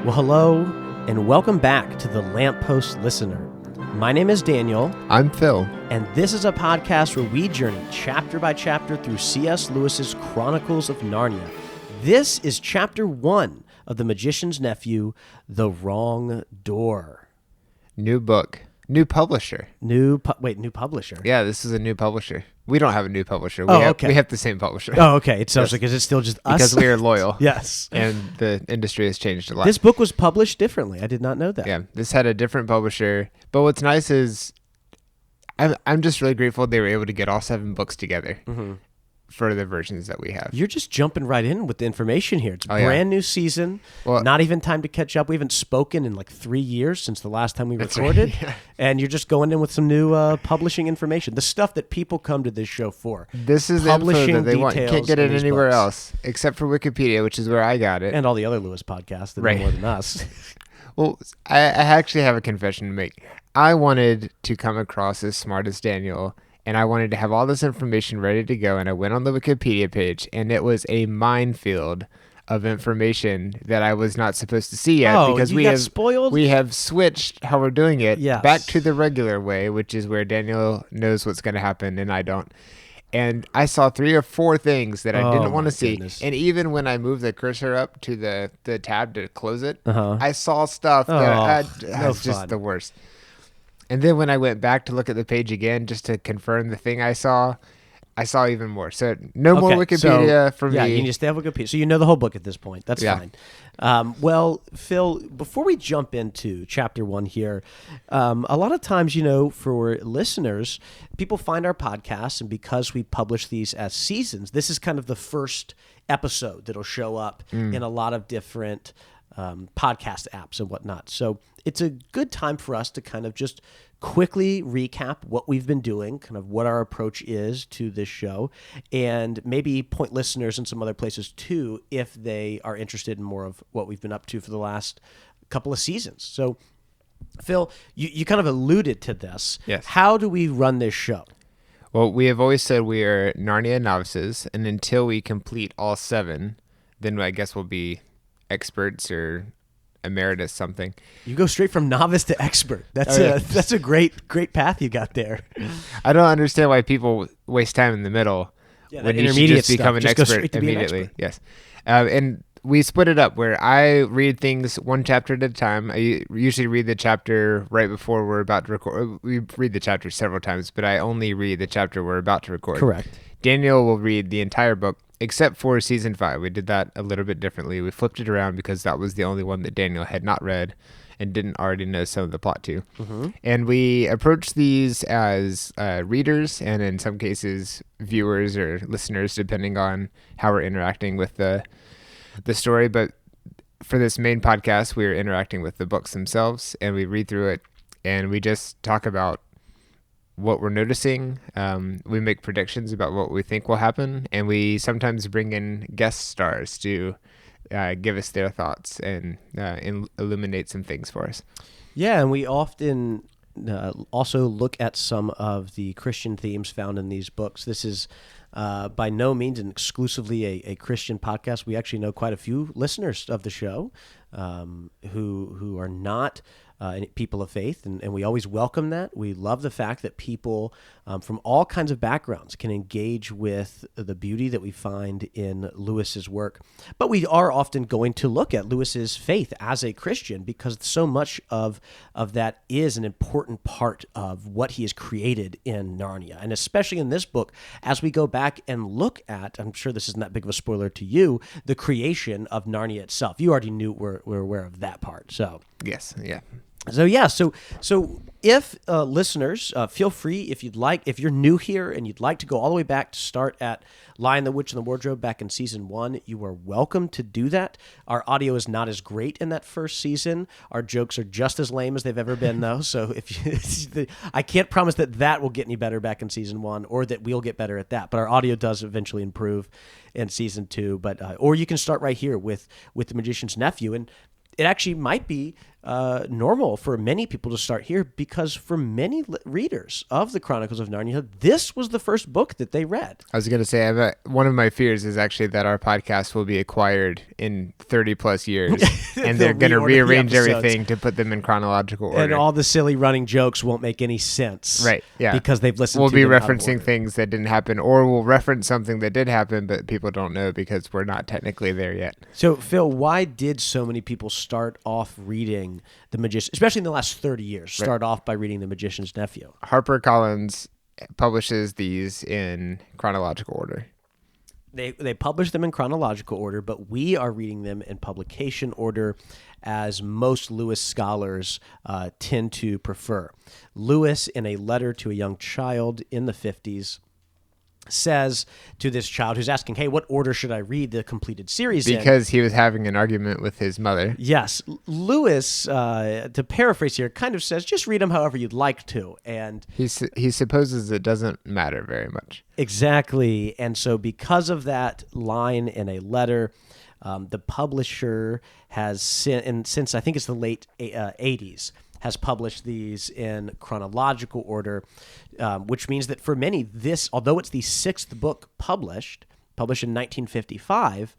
Well, hello, and welcome back to the Lamppost Listener. My name is Daniel. I'm Phil. And this is a podcast where we journey chapter by chapter through C.S. Lewis's Chronicles of Narnia. This is chapter 1 of The Magician's Nephew, The Wrong Door. New book. New publisher. New publisher? Yeah, this is a new publisher. We don't have a new publisher. Okay. We have the same publisher. Oh, okay. It sounds like it's still just us. Because we are loyal. Yes. And the industry has changed a lot. This book was published differently. I did not know that. Yeah, this had a different publisher. But what's nice is I'm just really grateful they were able to get all 7 books together for the versions that we have. You're just jumping right in with the information here. It's a brand new season. Well, not even time to catch up. We haven't spoken in like 3 years since the last time we recorded. Right, yeah. And you're just going in with some new publishing information. The stuff that people come to this show for. This is the info that they want. You can't get it anywhere else except for Wikipedia, which is where I got it. And all the other Lewis podcasts that know more than us. Well, I actually have a confession to make. I wanted to come across as smart as Daniel, and I wanted to have all this information ready to go, and I went on the Wikipedia page, and it was a minefield of information that I was not supposed to see yet because we have switched how we're doing it back to the regular way, which is where Daniel knows what's going to happen and I don't. And I saw 3 or 4 things that I didn't want to see. Goodness. And even when I moved the cursor up to the tab to close it, I saw stuff that was just the worst. And then when I went back to look at the page again, just to confirm the thing I saw even more. So more Wikipedia for me. Yeah, you need to stay on Wikipedia. So you know the whole book at this point. That's fine. Well, Phil, before we jump into chapter 1 here, a lot of times, for listeners, people find our podcasts, and because we publish these as seasons, this is kind of the first episode that'll show up in a lot of different podcast apps and whatnot. So it's a good time for us to kind of just quickly recap what we've been doing, kind of what our approach is to this show, and maybe point listeners in some other places too if they are interested in more of what we've been up to for the last couple of seasons. So, Phil, you kind of alluded to this. Yes. How do we run this show? Well, we have always said we are Narnia novices, and until we complete all 7, then I guess we'll be experts or emeritus something. You go straight from novice to expert. That's a great path you got there. I don't understand why people waste time in the middle when you should just become an expert immediately. Yes. And we split it up where I read things 1 chapter at a time. I usually read the chapter right before we're about to record. We read the chapter several times, but I only read the chapter we're about to record. Correct. Daniel will read the entire book except for season 5. We did that a little bit differently. We flipped it around because that was the only one that Daniel had not read and didn't already know some of the plot to. And we approach these as readers and in some cases viewers or listeners, depending on how we're interacting with the story. But for this main podcast, we're interacting with the books themselves, and we read through it and we just talk about what we're noticing. We make predictions about what we think will happen, and we sometimes bring in guest stars to give us their thoughts and illuminate some things for us. Yeah, and we often also look at some of the Christian themes found in these books. This is by no means an exclusively a Christian podcast. We actually know quite a few listeners of the show who are not people of faith, and we always welcome that. We love the fact that people from all kinds of backgrounds can engage with the beauty that we find in Lewis's work. But we are often going to look at Lewis's faith as a Christian because so much of that is an important part of what he has created in Narnia. And especially in this book, as we go back and look at, I'm sure this isn't that big of a spoiler to you, the creation of Narnia itself. You already knew we're aware of that part. So yes, yeah. So if listeners, feel free if you're new here and you'd like to go all the way back to start at Lion, the Witch, and the Wardrobe back in season 1, you are welcome to do that. Our audio is not as great in that first season. Our jokes are just as lame as they've ever been, though. So I can't promise that will get any better back in season 1 or that we'll get better at that. But our audio does eventually improve in season 2. But or you can start right here with The Magician's Nephew, and it actually might be normal for many people to start here because for many readers of the Chronicles of Narnia, this was the first book that they read. I was going to say, one of my fears is actually that our podcast will be acquired in 30 plus years and they're going to rearrange everything to put them in chronological order. And all the silly running jokes won't make any sense. Right, yeah. Because they've listened we'll to be them referencing things that didn't happen, or we'll reference something that did happen, but people don't know because we're not technically there yet. So, Phil, why did so many people start off reading The Magician, especially in the last 30 years, start off by reading The Magician's Nephew? HarperCollins publishes these in chronological order. They publish them in chronological order, but we are reading them in publication order, as most Lewis scholars tend to prefer. Lewis, in a letter to a young child in the 50s, says to this child who's asking, hey, what order should I read the completed series in? Because he was having an argument with his mother. Yes. Lewis, to paraphrase here, kind of says, just read them however you'd like to. And he supposes it doesn't matter very much. Exactly. And so because of that line in a letter, the publisher has, since I think it's the late 80s, has published these in chronological order, which means that for many, although it's the sixth book published in 1955,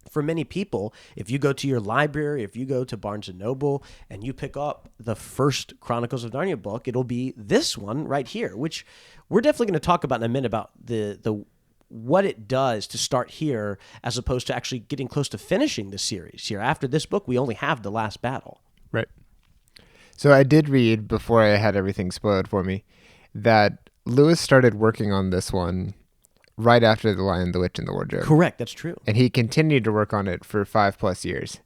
for many people, if you go to your library, if you go to Barnes & Noble, and you pick up the first Chronicles of Narnia book, it'll be this one right here, which we're definitely going to talk about in a minute, about the what it does to start here as opposed to actually getting close to finishing the series here. After this book, we only have The Last Battle. Right. So I did read, before I had everything spoiled for me, that Lewis started working on this one right after The Lion, the Witch, and the Wardrobe. Correct, that's true. And he continued to work on it for 5+ years.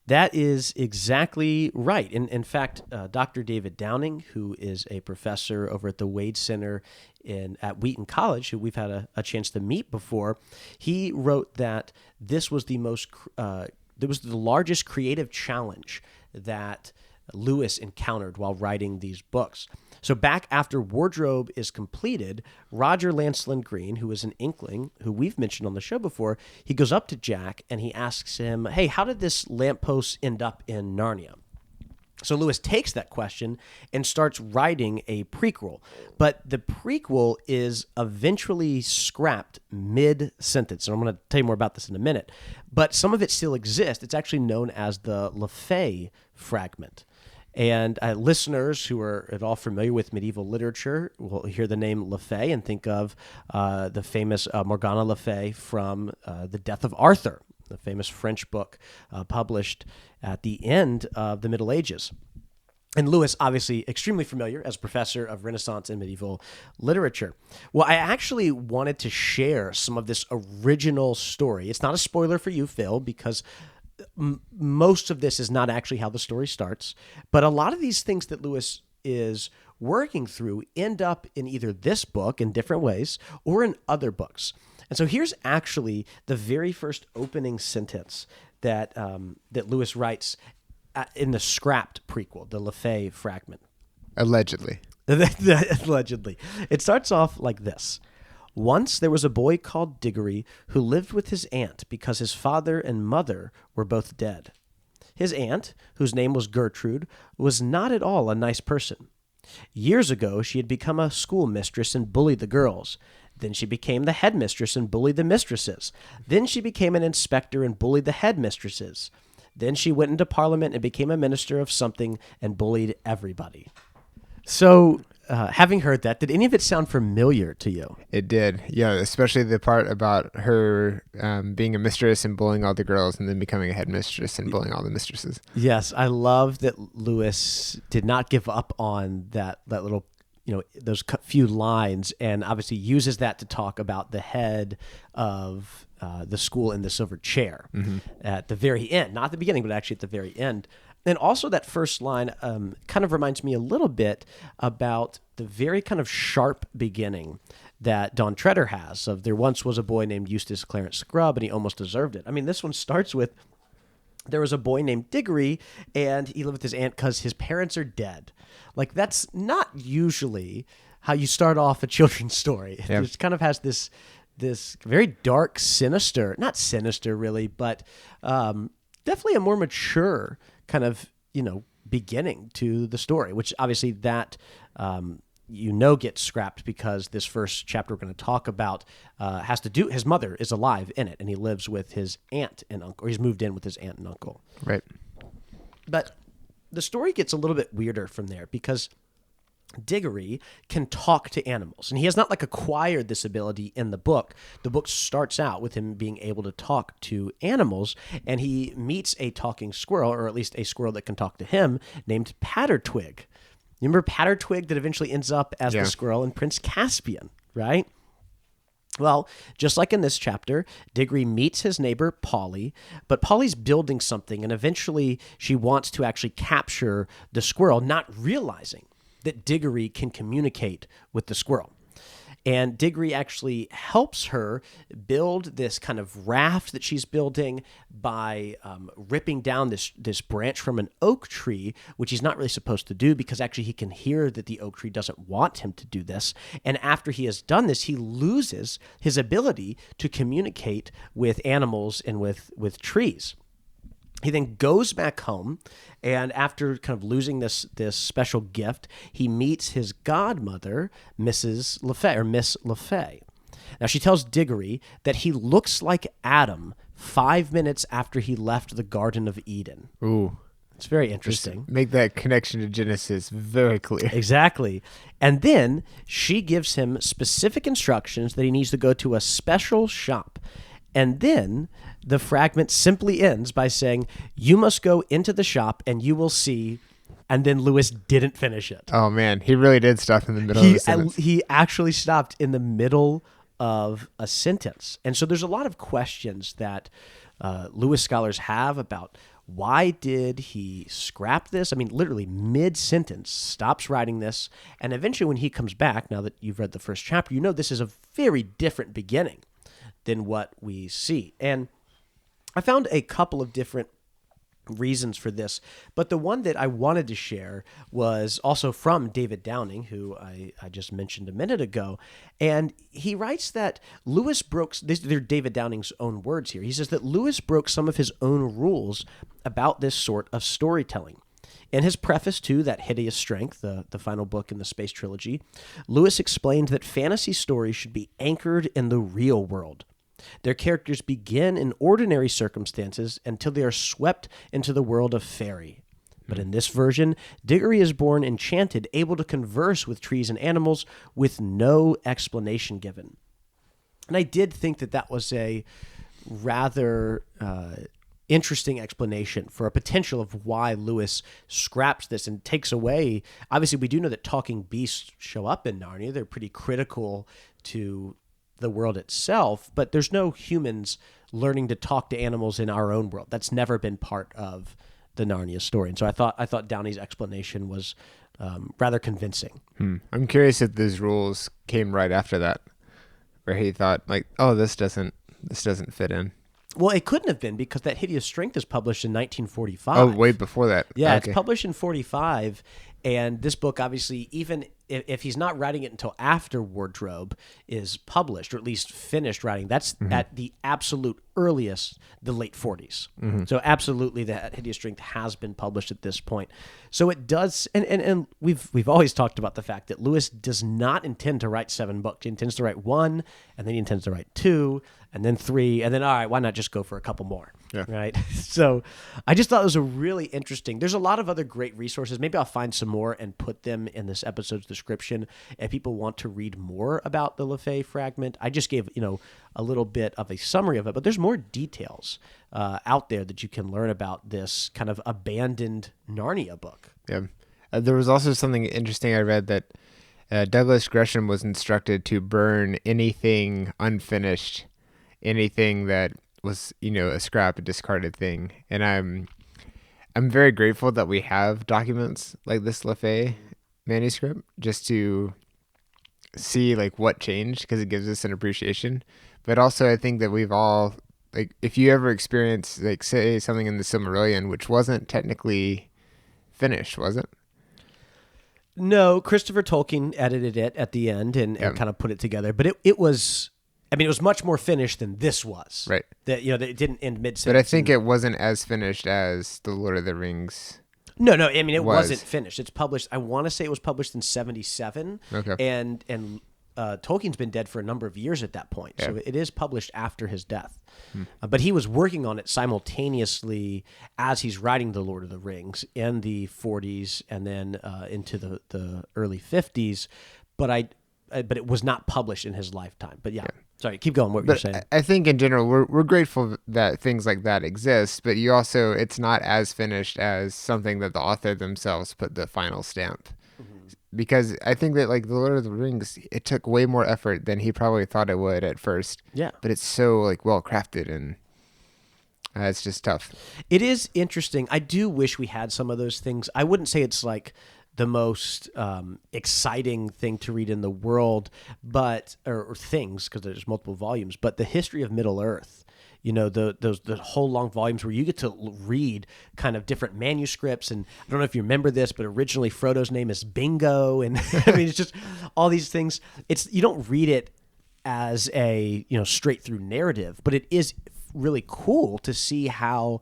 That is exactly right. In fact, Dr. David Downing, who is a professor over at the Wade Center at Wheaton College, who we've had a chance to meet before, he wrote that this was the largest creative challenge that Lewis encountered while writing these books. So back after Wardrobe is completed, Roger Lancelin Green, who is an Inkling, who we've mentioned on the show before, he goes up to Jack and he asks him, hey, how did this lamppost end up in Narnia? So Lewis takes that question and starts writing a prequel. But the prequel is eventually scrapped mid-sentence. And I'm going to tell you more about this in a minute. But some of it still exists. It's actually known as the LaFay fragment. And listeners who are at all familiar with medieval literature will hear the name LaFay and think of the famous Morgana Le Fay from The Death of Arthur, the famous French book published at the end of the Middle Ages. And Lewis, obviously extremely familiar as professor of Renaissance and medieval literature. Well, I actually wanted to share some of this original story. It's not a spoiler for you, Phil, because most of this is not actually how the story starts, but a lot of these things that Lewis is working through end up in either this book in different ways or in other books. And so here's actually the very first opening sentence that Lewis writes in the scrapped prequel, the LaFay fragment. Allegedly. Allegedly. It starts off like this. Once there was a boy called Diggory who lived with his aunt because his father and mother were both dead. His aunt, whose name was Gertrude, was not at all a nice person. Years ago, she had become a schoolmistress and bullied the girls. Then she became the headmistress and bullied the mistresses. Then she became an inspector and bullied the headmistresses. Then she went into Parliament and became a minister of something and bullied everybody. So, having heard that, did any of it sound familiar to you? It did, yeah, especially the part about her being a mistress and bullying all the girls and then becoming a headmistress and bullying all the mistresses. Yes, I love that Lewis did not give up on that little, those few lines, and obviously uses that to talk about the head of the school in the silver chair at the very end, not at the beginning, but actually at the very end. And also that first line kind of reminds me a little bit about the very kind of sharp beginning that Don Treader has of there once was a boy named Eustace Clarence Scrubb and he almost deserved it. I mean, this one starts with there was a boy named Diggory and he lived with his aunt because his parents are dead. Like that's not usually how you start off a children's story. Yeah. It kind of has this very dark, sinister, not sinister really, but definitely a more mature kind of beginning to the story, which obviously that gets scrapped because this first chapter we're going to talk about has to do, his mother is alive in it, and he lives with his aunt and uncle, or he's moved in with his aunt and uncle. Right. But the story gets a little bit weirder from there because Diggory can talk to animals, and he has not acquired this ability in the book. The book starts out with him being able to talk to animals, and he meets a talking squirrel, or at least a squirrel that can talk to him, named Pattertwig. You remember Pattertwig that eventually ends up as the squirrel in Prince Caspian, right? Well, just like in this chapter, Diggory meets his neighbor, Polly, but Polly's building something, and eventually she wants to actually capture the squirrel, not realizing that Diggory can communicate with the squirrel. And Diggory actually helps her build this kind of raft that she's building by ripping down this branch from an oak tree, which he's not really supposed to do because actually he can hear that the oak tree doesn't want him to do this. And after he has done this, he loses his ability to communicate with animals and with trees. He then goes back home, and after kind of losing this special gift, he meets his godmother, Mrs. LaFay, or Miss LaFay. Now, she tells Diggory that he looks like Adam 5 minutes after he left the Garden of Eden. Ooh. It's very interesting. Just make that connection to Genesis very clear. Exactly. And then she gives him specific instructions that he needs to go to a special shop. And then the fragment simply ends by saying, "You must go into the shop and you will see." And then Lewis didn't finish it. Oh, man. He really did stop in the middle of the sentence. He actually stopped in the middle of a sentence. And so there's a lot of questions that Lewis scholars have about why did he scrap this? I mean, literally mid-sentence, stops writing this. And eventually when he comes back, now that you've read the first chapter, this is a very different beginning than what we see. And I found a couple of different reasons for this, but the one that I wanted to share was also from David Downing, who I just mentioned a minute ago, and he writes that Lewis broke, they're David Downing's own words here, he says that Lewis broke some of his own rules about this sort of storytelling. In his preface to That Hideous Strength, the final book in the Space Trilogy, Lewis explained that fantasy stories should be anchored in the real world. Their characters begin in ordinary circumstances until they are swept into the world of fairy. But in this version, Diggory is born enchanted, able to converse with trees and animals with no explanation given. And I did think that was a rather interesting explanation for a potential of why Lewis scraps this and takes away. Obviously, we do know that talking beasts show up in Narnia. They're pretty critical to the world itself, but there's no humans learning to talk to animals in our own world. That's never been part of the Narnia story. And so I thought Downey's explanation was rather convincing. I'm curious if those rules came right after that, where he thought this doesn't fit in. Well, it couldn't have been because That Hideous Strength is published in 1945. Oh, way before that. Yeah, okay. It's published in 45. And this book, obviously, even if he's not writing it until after Wardrobe is published, or at least finished writing, that's at the absolute earliest, the late 40s. So absolutely, That Hideous Strength has been published at this point. So it does, and we've always talked about the fact that Lewis does not intend to write 7 books. He intends to write 1, and then he intends to write 2, and then 3, and then, all right, why not just go for a couple more? Yeah. Right? So I just thought it was a really interesting, there's a lot of other great resources. Maybe I'll find some more and put them in this episode's description if people want to read more about the LaFay fragment. I just gave, a little bit of a summary of it, but there's more details out there that you can learn about this kind of abandoned Narnia book. Yeah. There was also something interesting I read that Douglas Gresham was instructed to burn anything unfinished, anything that was, a scrap, a discarded thing. And I'm very grateful that we have documents like this LaFay manuscript just to see what changed, because it gives us an appreciation. But also I think that we've all, if you ever experience, say something in the Silmarillion, which wasn't technically finished, was it? No, Christopher Tolkien edited it at the end and kind of put it together. But it was, it was much more finished than this was. Right. That, that it didn't end mid-sentence. But I think it wasn't as finished as the Lord of the Rings. No. I mean, it was. wasn't finished. It's published. I want to say it was published in 1977. Okay. And Tolkien's been dead for a number of years at that point, so it is published after his death. But he was working on it simultaneously as he's writing The Lord of the Rings in the 40s and then into the early 50s. But it was not published in his lifetime. But sorry, keep going. What were you saying? I think in general, we're grateful that things like that exist, but it's not as finished as something that the author themselves put the final stamp. Because I think that like The Lord of the Rings, it took way more effort than he probably thought it would at first. Yeah. But it's so like well crafted, and it's just tough. It is interesting. I do wish we had some of those things. I wouldn't say it's like the most exciting thing to read in the world, but or things, because there's multiple volumes. But the history of Middle Earth. The whole long volumes where you get to read kind of different manuscripts. And I don't know if you remember this, but originally Frodo's name is Bingo. And I mean, it's just all these things. You don't read it as a, straight through narrative, but it is really cool to see how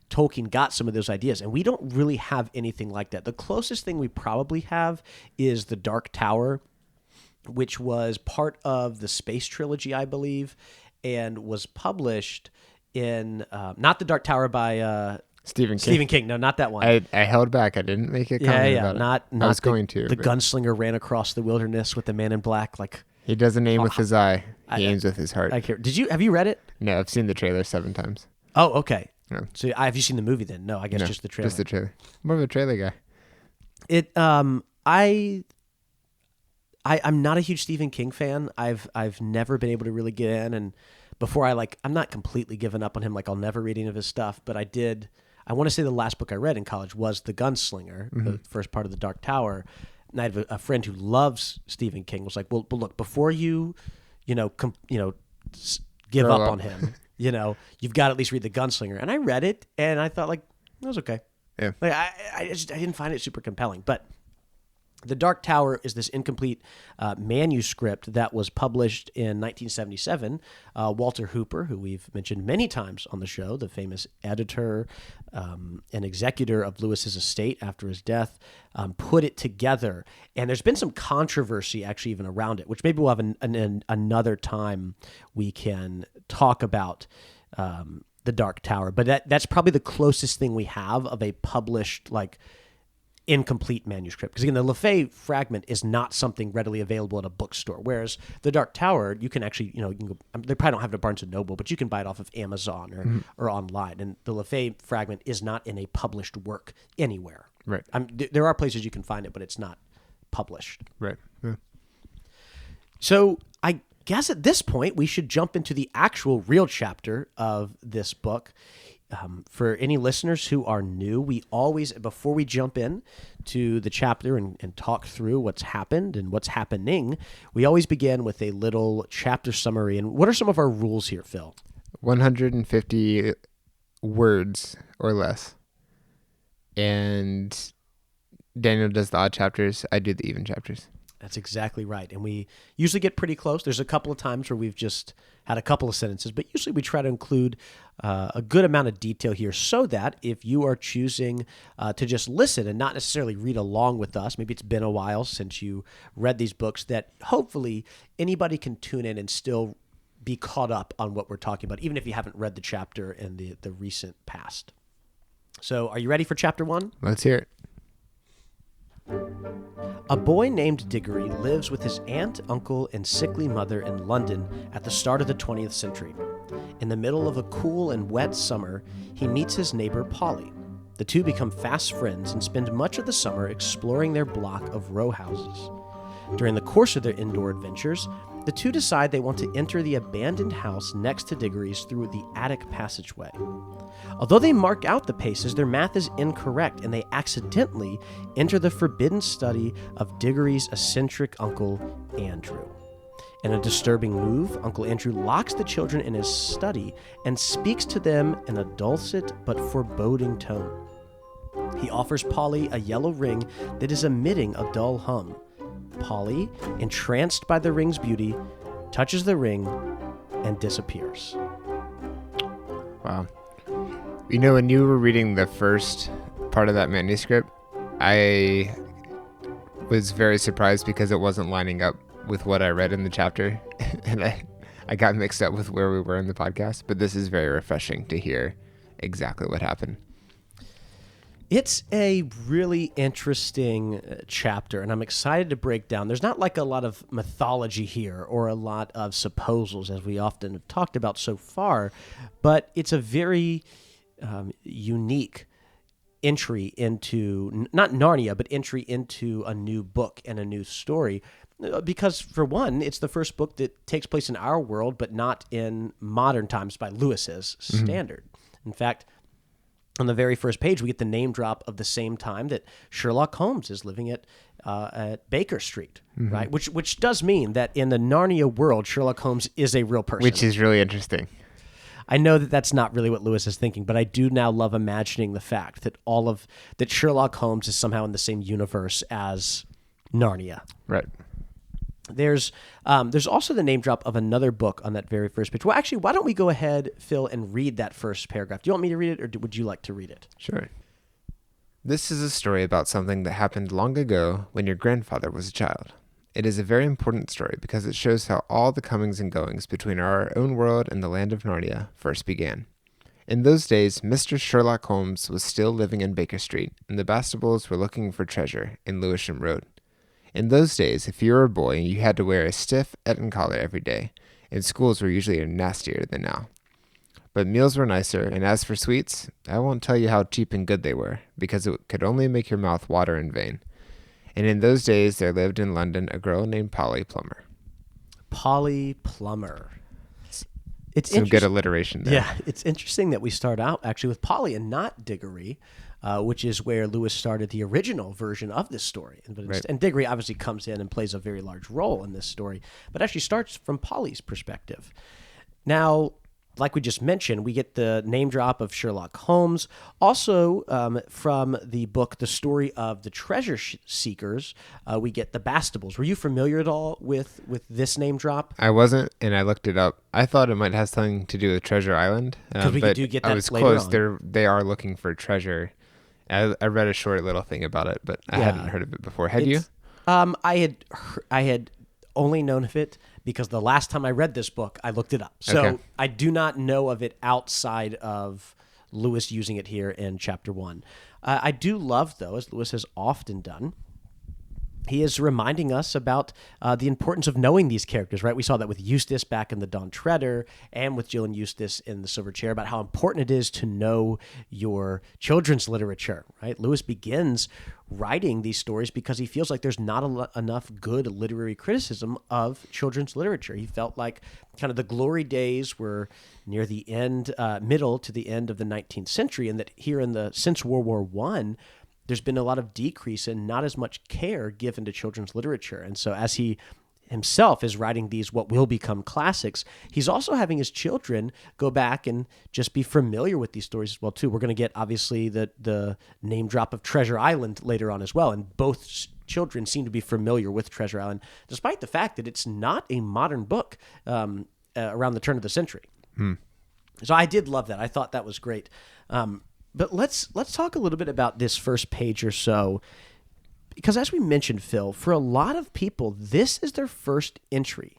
Tolkien got some of those ideas. And we don't really have anything like that. The closest thing we probably have is The Dark Tower, which was part of the Space Trilogy, I believe, and was published in not The Dark Tower by Stephen King. Stephen King. No, not that one. I held back. I didn't make a comment about it. Not I was going to. The gunslinger ran across the wilderness with the man in black. Like he doesn't aim with his eye. He aims with his heart. Have you read it? No, I've seen the trailer 7 times. Oh, okay. No. So have you seen the movie then? No, I guess just the trailer. Just the trailer. More of a trailer guy. I'm not a huge Stephen King fan. I've never been able to really get in, and before I'm not completely given up on him. Like I'll never read any of his stuff, but I want to say the last book I read in college was The Gunslinger, the first part of The Dark Tower. And I have a friend who loves Stephen King. Was like, well, look, before you give up on him, you've got to at least read The Gunslinger. And I read it, and I thought like it was okay. Yeah. Like I didn't find it super compelling, but The Dark Tower is this incomplete manuscript that was published in 1977. Walter Hooper, who we've mentioned many times on the show, the famous editor and executor of Lewis's estate after his death, put it together. And there's been some controversy actually even around it, which maybe we'll have another time we can talk about The Dark Tower. But that's probably the closest thing we have of a published incomplete manuscript, because again, the LaFay fragment is not something readily available at a bookstore, whereas The Dark Tower you can actually they probably don't have it at Barnes and Noble, but you can buy it off of Amazon or online, and the LaFay fragment is not in a published work anywhere. Right. There are places you can find it, but it's not published. Right. Yeah. So I guess at this point we should jump into the actual real chapter of this book. For any listeners who are new, we always, before we jump in to the chapter and talk through what's happened and what's happening, we always begin with a little chapter summary. And what are some of our rules here, Phil? 150 words or less. And Daniel does the odd chapters. I do the even chapters. That's exactly right. And we usually get pretty close. There's a couple of times where we've just had a couple of sentences, but usually we try to include a good amount of detail here so that if you are choosing to just listen and not necessarily read along with us, maybe it's been a while since you read these books, that hopefully anybody can tune in and still be caught up on what we're talking about, even if you haven't read the chapter in the recent past. So are you ready for chapter 1? Let's hear it. A boy named Diggory lives with his aunt, uncle, and sickly mother in London at the start of the 20th century. In the middle of a cool and wet summer, he meets his neighbor Polly. The two become fast friends and spend much of the summer exploring their block of row houses. During the course of their indoor adventures, the two decide they want to enter the abandoned house next to Diggory's through the attic passageway. Although they mark out the paces, their math is incorrect, and they accidentally enter the forbidden study of Diggory's eccentric uncle, Andrew. In a disturbing move, Uncle Andrew locks the children in his study and speaks to them in a dulcet but foreboding tone. He offers Polly a yellow ring that is emitting a dull hum. Polly, entranced by the ring's beauty, touches the ring and disappears. Wow. When you were reading the first part of that manuscript, I was very surprised because it wasn't lining up with what I read in the chapter. And I got mixed up with where we were in the podcast. But this is very refreshing to hear exactly what happened. It's a really interesting chapter, and I'm excited to break down. There's not like a lot of mythology here or a lot of supposals, as we often have talked about so far, but it's a very unique entry into, not Narnia, but entry into a new book and a new story. Because, for one, it's the first book that takes place in our world, but not in modern times by Lewis's standard. In fact, on the very first page, we get the name drop of the same time that Sherlock Holmes is living at Baker Street, right? Which does mean that in the Narnia world, Sherlock Holmes is a real person. Which is really interesting. I know that that's not really what Lewis is thinking, but I do now love imagining the fact that that Sherlock Holmes is somehow in the same universe as Narnia. Right. There's also the name drop of another book on that very first page. Well, actually, why don't we go ahead, Phil, and read that first paragraph? Do you want me to read it, or would you like to read it? Sure. This is a story about something that happened long ago when your grandfather was a child. It is a very important story because it shows how all the comings and goings between our own world and the land of Narnia first began. In those days, Mr. Sherlock Holmes was still living in Baker Street, and the Bastables were looking for treasure in Lewisham Road. In those days, if you were a boy, you had to wear a stiff Eton collar every day, and schools were usually nastier than now. But meals were nicer, and as for sweets, I won't tell you how cheap and good they were, because it could only make your mouth water in vain. And in those days, there lived in London a girl named Polly Plummer. Polly Plummer. It's some good alliteration there. Yeah, it's interesting that we start out actually with Polly and not Diggory, which is where Lewis started the original version of this story. And Diggory obviously comes in and plays a very large role in this story, but actually starts from Polly's perspective. Now, like we just mentioned, we get the name drop of Sherlock Holmes. Also, from the book, The Story of the Treasure Seekers, we get the Bastables. Were you familiar at all with this name drop? I wasn't, and I looked it up. I thought it might have something to do with Treasure Island. Because we do get that I was later close. on. They are looking for treasure. I read a short little thing about it, but I hadn't heard of it before. Had you? I had only known of it because the last time I read this book, I looked it up. So Okay. I do not know of it outside of Lewis using it here in chapter 1. I do love, though, as Lewis has often done, he is reminding us about the importance of knowing these characters, right? We saw that with Eustace back in the Dawn Treader and with Jill and Eustace in the Silver Chair about how important it is to know your children's literature, right? Lewis begins writing these stories because he feels like there's not enough good literary criticism of children's literature. He felt like kind of the glory days were near the end, middle to the end of the 19th century, and that here since World War I, there's been a lot of decrease and not as much care given to children's literature. And so as he himself is writing these what will become classics, he's also having his children go back and just be familiar with these stories as well, too. We're going to get, obviously, the name drop of Treasure Island later on as well, and both children seem to be familiar with Treasure Island, despite the fact that it's not a modern book around the turn of the century. So I did love that. I thought that was great. But let's talk a little bit about this first page or so, because as we mentioned, Phil, for a lot of people, this is their first entry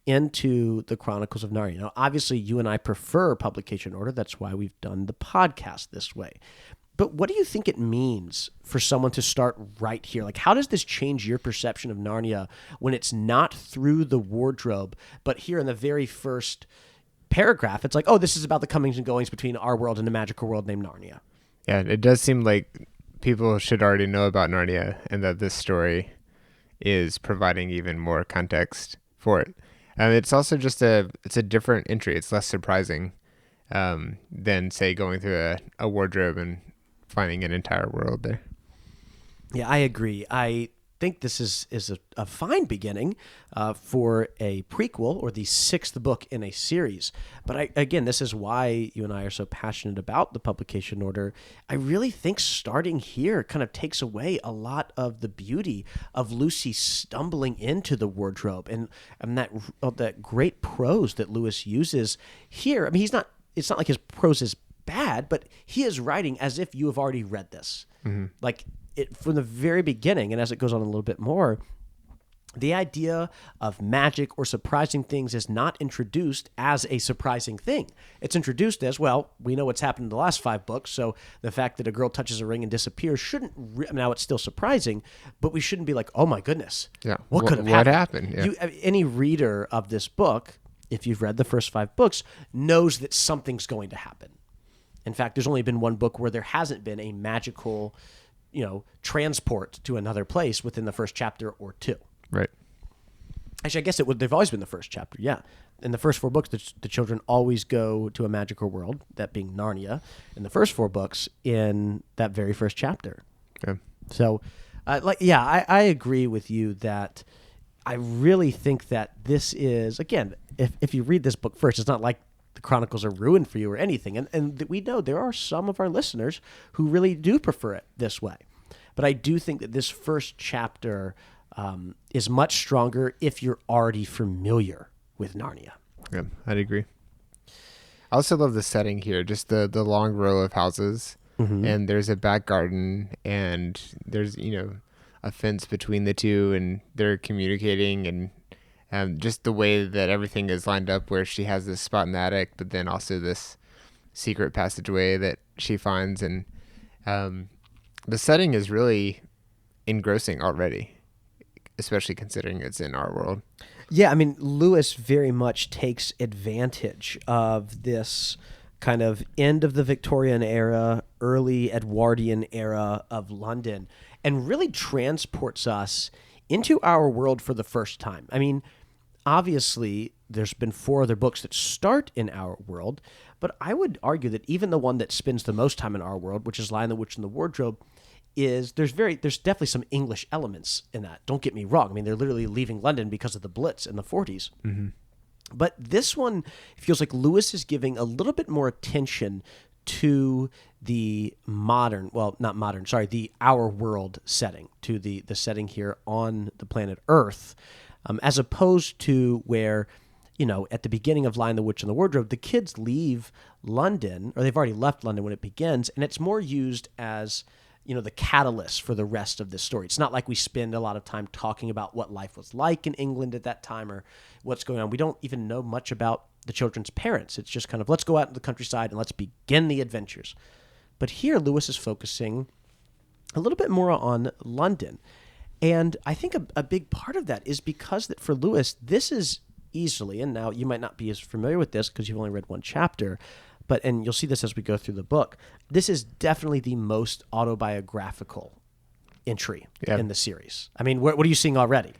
into the Chronicles of Narnia. Now, obviously, you and I prefer publication order. That's why we've done the podcast this way. But what do you think it means for someone to start right here? Like, how does this change your perception of Narnia when it's not through the wardrobe, but here in the very first paragraph, it's like, oh, this is about the comings and goings between our world and a magical world named Narnia. Yeah, it does seem like people should already know about Narnia and that this story is providing even more context for it. And it's also just it's a different entry. It's less surprising than, say, going through a wardrobe and finding an entire world there. Yeah, I agree. I think this is a fine beginning for a prequel or the sixth book in a series. But again, this is why you and I are so passionate about the publication order. I really think starting here kind of takes away a lot of the beauty of Lucy stumbling into the wardrobe and that great prose that Lewis uses here. I mean, it's not like his prose is bad, but he is writing as if you have already read this. Like it from the very beginning, and as it goes on a little bit more, the idea of magic or surprising things is not introduced as a surprising thing. It's introduced as, well, we know what's happened in the last 5 books, so the fact that a girl touches a ring and disappears shouldn't, now it's still surprising, but we shouldn't be like, oh my goodness, what could have happened? What happened? Yeah. Any reader of this book, if you've read the first 5 books, knows that something's going to happen. In fact, there's only been one book where there hasn't been a magical, transport to another place within the first chapter or 2. Right. Actually, I guess they've always been the first chapter, yeah. In the first 4 books, the children always go to a magical world, that being Narnia, in the first 4 books in that very first chapter. Yeah. So, I agree with you that I really think that this is, again, if you read this book first, it's not like the Chronicles are ruined for you or anything. And we know there are some of our listeners who really do prefer it this way. But I do think that this first chapter is much stronger if you're already familiar with Narnia. Yeah, I'd agree. I also love the setting here, just the long row of houses, and there's a back garden, and there's, a fence between the two, and they're communicating, and just the way that everything is lined up, where she has this spot in the attic, but then also this secret passageway that she finds, and the setting is really engrossing already, especially considering it's in our world. Yeah, I mean, Lewis very much takes advantage of this kind of end of the Victorian era, early Edwardian era of London, and really transports us into our world for the first time. I mean, obviously, there's been 4 other books that start in our world, but I would argue that even the one that spends the most time in our world, which is Lion, the Witch, and the Wardrobe, there's definitely some English elements in that. Don't get me wrong. I mean, they're literally leaving London because of the Blitz in the 40s. But this one feels like Lewis is giving a little bit more attention to the the our world setting, to the setting here on the planet Earth, as opposed to where, at the beginning of Lion, the Witch, and the Wardrobe, the kids leave London, or they've already left London when it begins, and it's more used as the catalyst for the rest of this story. It's not like we spend a lot of time talking about what life was like in England at that time or what's going on. We don't even know much about the children's parents. It's just kind of, let's go out into the countryside and let's begin the adventures. But here, Lewis is focusing a little bit more on London. And I think a big part of that is because that for Lewis, this is easily, and now you might not be as familiar with this because you've only read 1 chapter, and you'll see this as we go through the book, this is definitely the most autobiographical entry in the series. I mean, what are you seeing already?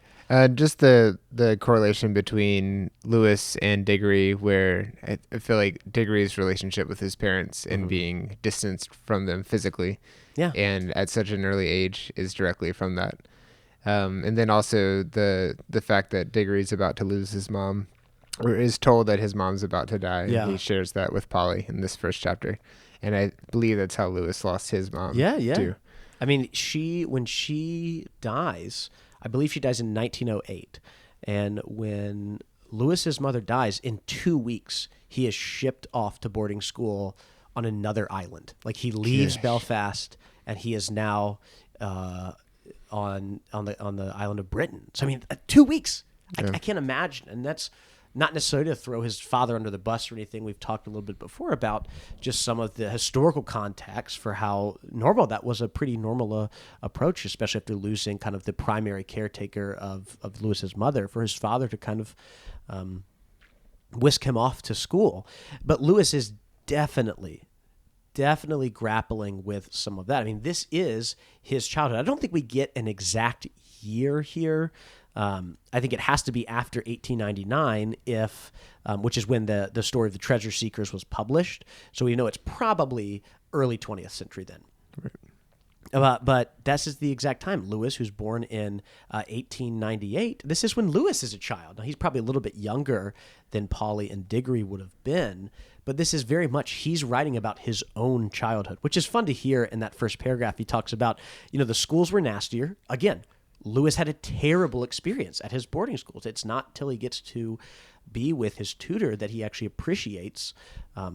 Just the correlation between Lewis and Diggory, where I feel like Diggory's relationship with his parents and being distanced from them physically, and at such an early age, is directly from that. And then also the fact that Diggory's about to lose his mom, or is told that his mom's about to die. Yeah. And he shares that with Polly in this first chapter. And I believe that's how Lewis lost his mom, too. I mean, when she dies, I believe she dies in 1908. And when Lewis's mother dies, in 2 weeks, he is shipped off to boarding school on another island. Like, he leaves Belfast, and he is now on the island of Britain. So, I mean, 2 weeks. Yeah. I can't imagine. And that's not necessarily to throw his father under the bus or anything. We've talked a little bit before about just some of the historical context for how normal that was, a pretty normal approach, especially after losing kind of the primary caretaker of Lewis's mother, for his father to kind of whisk him off to school. But Lewis is definitely grappling with some of that. I mean, this is his childhood. I don't think we get an exact year here. I think it has to be after 1899, which is when the story of the Treasure Seekers was published. So we know it's probably early 20th century then. Right. But this is the exact time. Lewis, who's born in 1898, this is when Lewis is a child. Now, he's probably a little bit younger than Polly and Diggory would have been, but this is very much, he's writing about his own childhood, which is fun to hear in that first paragraph. He talks about, the schools were nastier. Again, Lewis had a terrible experience at his boarding schools. It's not till he gets to be with his tutor that he actually appreciates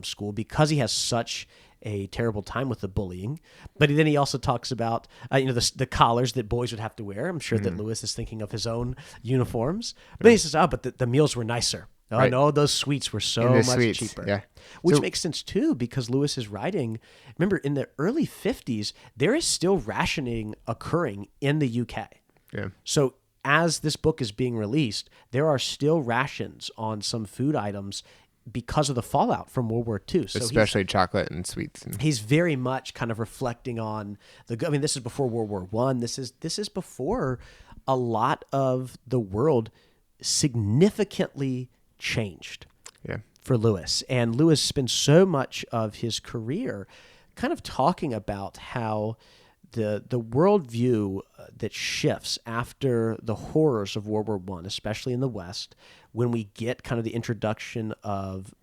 school because he has such a terrible time with the bullying. But then he also talks about, the collars that boys would have to wear. I'm sure that Lewis is thinking of his own uniforms. But he says, but the meals were nicer. Oh, Right. no, those sweets were so much cheaper. Yeah. Which makes sense, too, because Lewis is writing, remember, in the early 50s, there is still rationing occurring in the UK. Yeah. So as this book is being released, there are still rations on some food items because of the fallout from World War II. So especially chocolate and sweets. he's very much kind of reflecting on this is before World War I. This is before a lot of the world significantly changed for Lewis. And Lewis spends so much of his career kind of talking about how the worldview that shifts after the horrors of World War I, especially in the West, when we get kind of the introduction of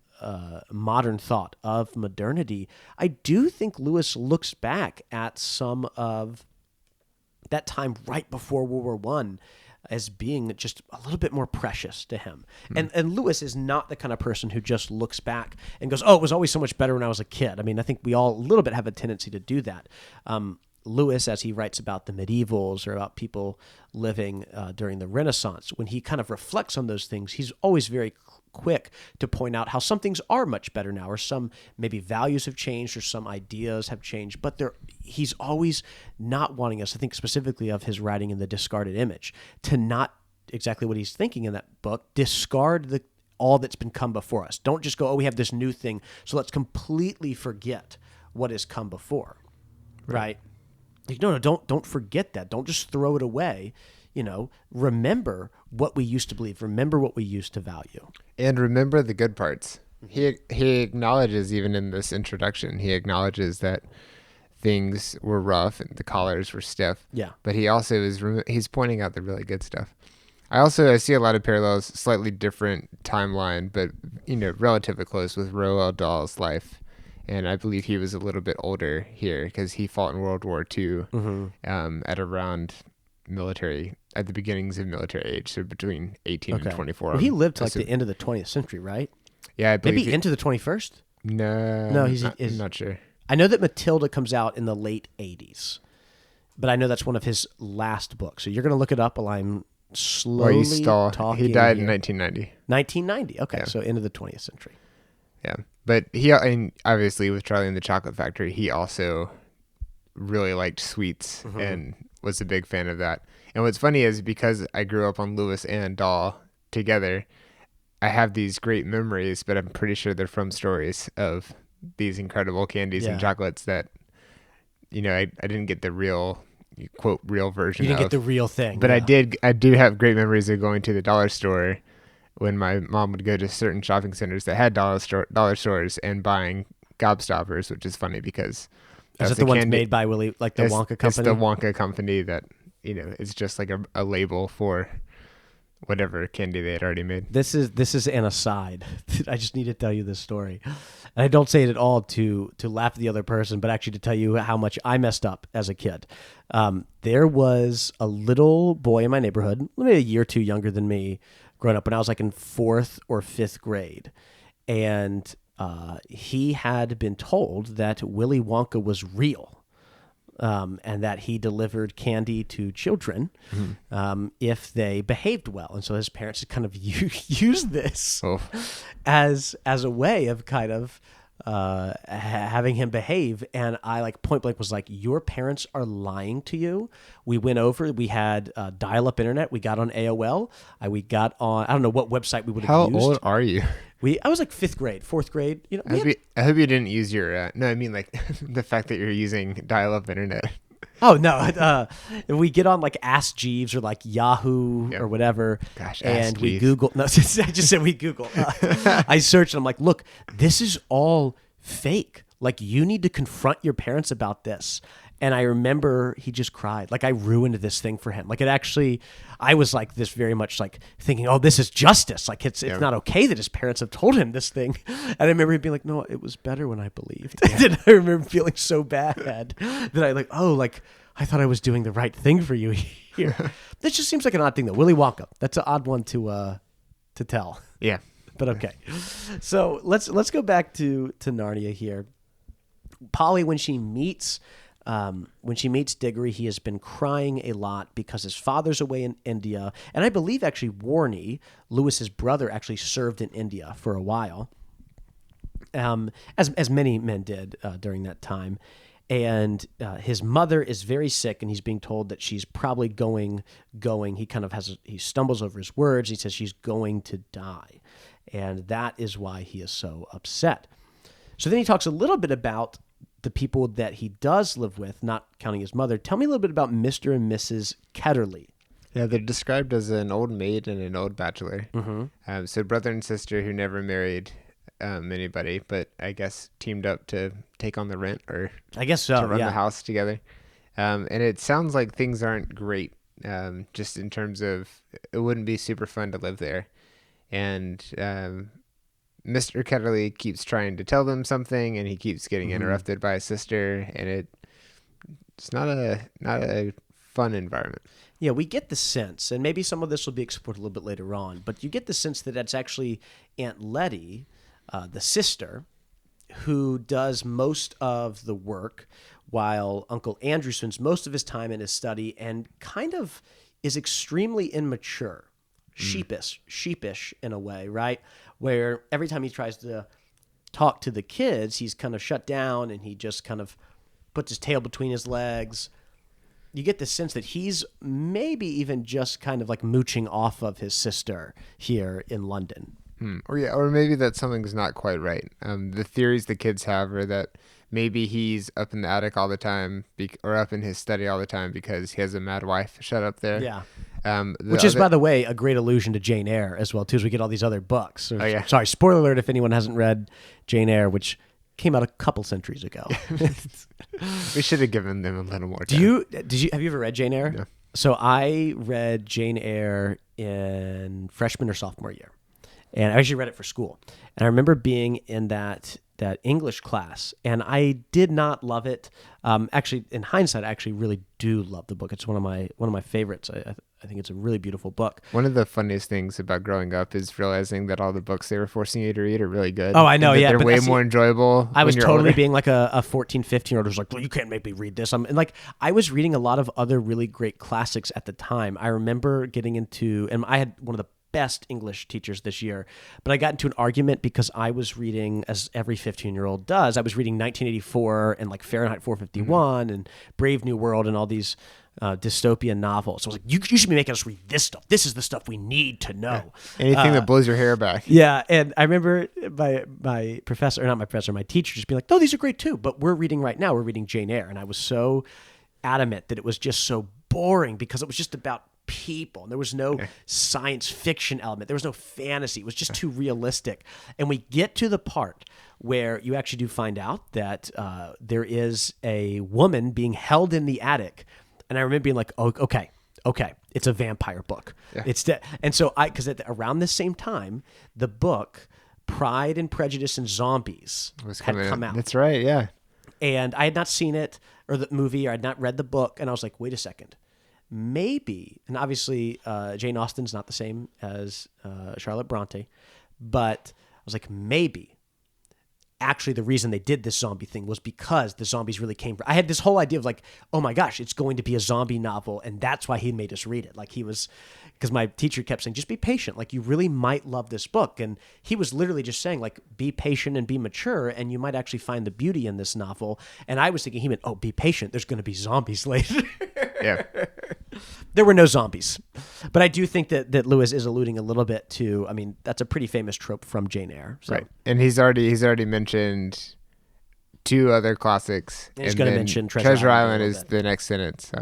modern thought, of modernity, I do think Lewis looks back at some of that time right before World War I as being just a little bit more precious to him. And Lewis is not the kind of person who just looks back and goes, oh, it was always so much better when I was a kid. I mean, I think we all a little bit have a tendency to do that. Lewis, as he writes about the medievals or about people living during the Renaissance, when he kind of reflects on those things, he's always very quick to point out how some things are much better now, or some maybe values have changed, or some ideas have changed. But he's always not wanting us, I think specifically of his writing in The Discarded Image, to not exactly what he's thinking in that book, discard all that's been come before us. Don't just go, oh, we have this new thing, so let's completely forget what has come before, right? Like, no, don't forget that. Don't just throw it away. Remember what we used to believe. Remember what we used to value. And remember the good parts. He acknowledges, even in this introduction, he acknowledges that things were rough and the collars were stiff. Yeah. But he also he's pointing out the really good stuff. I see a lot of parallels, slightly different timeline, but relatively close with Roald Dahl's life. And I believe he was a little bit older here because he fought in World War II at around at the beginnings of military age, so between 18 and 24. Well, he lived to like the end of the 20th century, right? Yeah, I believe maybe into the 21st. No, he's not sure. I know that Matilda comes out in the late 80s, but I know that's one of his last books. So you're going to look it up while I'm slowly talking. He died in 1990. 1990. Okay, so into the 20th century. Yeah, but and obviously with Charlie and the Chocolate Factory, he also really liked sweets and was a big fan of that. And what's funny is because I grew up on Lewis and Dahl together, I have these great memories, but I'm pretty sure they're from stories of these incredible candies and chocolates that, I didn't get the real, quote, real version of. You didn't get the real thing. But I do have great memories of going to the dollar store when my mom would go to certain shopping centers that had dollar stores and buying Gobstoppers, which is funny because is it the ones made by Willy, like the Wonka company? It's the Wonka company that, it's just like a label for whatever candy they had already made. This is an aside. I just need to tell you this story. And I don't say it at all to laugh at the other person, but actually to tell you how much I messed up as a kid. There was a little boy in my neighborhood, maybe a year or two younger than me, growing up when I was like in 4th or 5th grade. And he had been told that Willy Wonka was real. And that he delivered candy to children if they behaved well. And so his parents had kind of used this as a way of kind of having him behave. And I like point blank was like, your parents are lying to you. We went over, we had dial-up internet. We got on AOL. We got on, I don't know what website we would have used. How old are you? I was like 5th grade, 4th grade. I hope you didn't use your, no, I mean like the fact that you're using dial-up internet. Oh, no. We get on like Ask Jeeves or like Yahoo or whatever. Gosh, and Ask we Jeeves. Google. No, I just said we Google. I searched and I'm like, look, this is all fake. Like, you need to confront your parents about this. And I remember he just cried. Like, I ruined this thing for him. Like, it actually, I was like this very much like thinking, oh, this is justice. Like, it's not okay that his parents have told him this thing. And I remember him being like, no, it was better when I believed. And I remember feeling so bad that I like, oh, like, I thought I was doing the right thing for you here. This just seems like an odd thing, though. Willy Wonka. That's an odd one to tell. Yeah. But okay. So let's go back to Narnia here. Polly, when she meets Diggory, he has been crying a lot because his father's away in India, and I believe actually Warnie, Lewis's brother, actually served in India for a while, as many men did during that time. And his mother is very sick, and he's being told that she's probably going. He stumbles over his words. He says she's going to die, and that is why he is so upset. So then he talks a little bit about the people that he does live with, not counting his mother. Tell me a little bit about Mr. and Mrs. Ketterly. Yeah, they're described as an old maid and an old bachelor. Mm-hmm. So brother and sister who never married anybody, but I guess teamed up to take on the rent or I guess so, to run yeah. the house together. And it sounds like things aren't great, just in terms of it wouldn't be super fun to live there. And Mr. Ketterly keeps trying to tell them something, and he keeps getting interrupted by his sister, and it's not a fun environment. Yeah, we get the sense, and maybe some of this will be explored a little bit later on, but you get the sense that that's actually Aunt Letty, the sister, who does most of the work, while Uncle Andrew spends most of his time in his study and kind of is extremely immature, sheepish in a way, right? Where every time he tries to talk to the kids, he's kind of shut down and he just kind of puts his tail between his legs. You get the sense that he's maybe even just kind of like mooching off of his sister here in London. Or maybe that something's not quite right. The theories the kids have are that maybe he's up in the attic all the time, or up in his study all the time because he has a mad wife shut up there. Yeah. Which is, by the way, a great allusion to Jane Eyre as well, too, as we get all these other books. So, sorry, spoiler alert if anyone hasn't read Jane Eyre, which came out a couple centuries ago. We should have given them a little more time. Have you ever read Jane Eyre? No. So I read Jane Eyre in freshman or sophomore year. And I actually read it for school. And I remember being in that English class, and I did not love it. Actually, in hindsight, I actually really do love the book. It's one of my favorites. I think it's a really beautiful book. One of the funniest things about growing up is realizing that all the books they were forcing you to read are really good. Oh, I know, yeah. They're way more enjoyable. I was totally older. being like a 14, 15-year-old who's like, well, you can't make me read this. And like, I was reading a lot of other really great classics at the time. I remember getting into, and I had one of the best English teachers this year, but I got into an argument because I was reading, as every 15-year-old does, I was reading 1984 and like Fahrenheit 451 and Brave New World and all these dystopian novels. So I was like, you should be making us read this stuff. This is the stuff we need to know. Anything that blows your hair back. Yeah, and I remember my professor, or not my professor, my teacher just being like, no, these are great too, but we're reading Jane Eyre. And I was so adamant that it was just so boring because it was just about people, and there was no science fiction element. There was no fantasy. It was just too realistic. And we get to the part where you actually do find out that there is a woman being held in the attic. And I remember being like, oh, okay, it's a vampire book. Yeah. And so because around this same time, the book Pride and Prejudice and Zombies had come out. That's right, yeah. And I had not seen it, or the movie, or I had not read the book. And I was like, wait a second. Maybe, and obviously Jane Austen's not the same as Charlotte Bronte, but I was like, maybe actually the reason they did this zombie thing was because the zombies really came. I had this whole idea of like, oh my gosh, it's going to be a zombie novel, and that's why he made us read it. Like because my teacher kept saying, just be patient. Like, you really might love this book. And he was literally just saying, like, be patient and be mature, and you might actually find the beauty in this novel. And I was thinking, he meant, oh, be patient. There's going to be zombies later. Yeah. There were no zombies. But I do think that Lewis is alluding a little bit to, I mean, that's a pretty famous trope from Jane Eyre. So. Right. And he's already mentioned two other classics. And he's going to mention Treasure Island is the next sentence.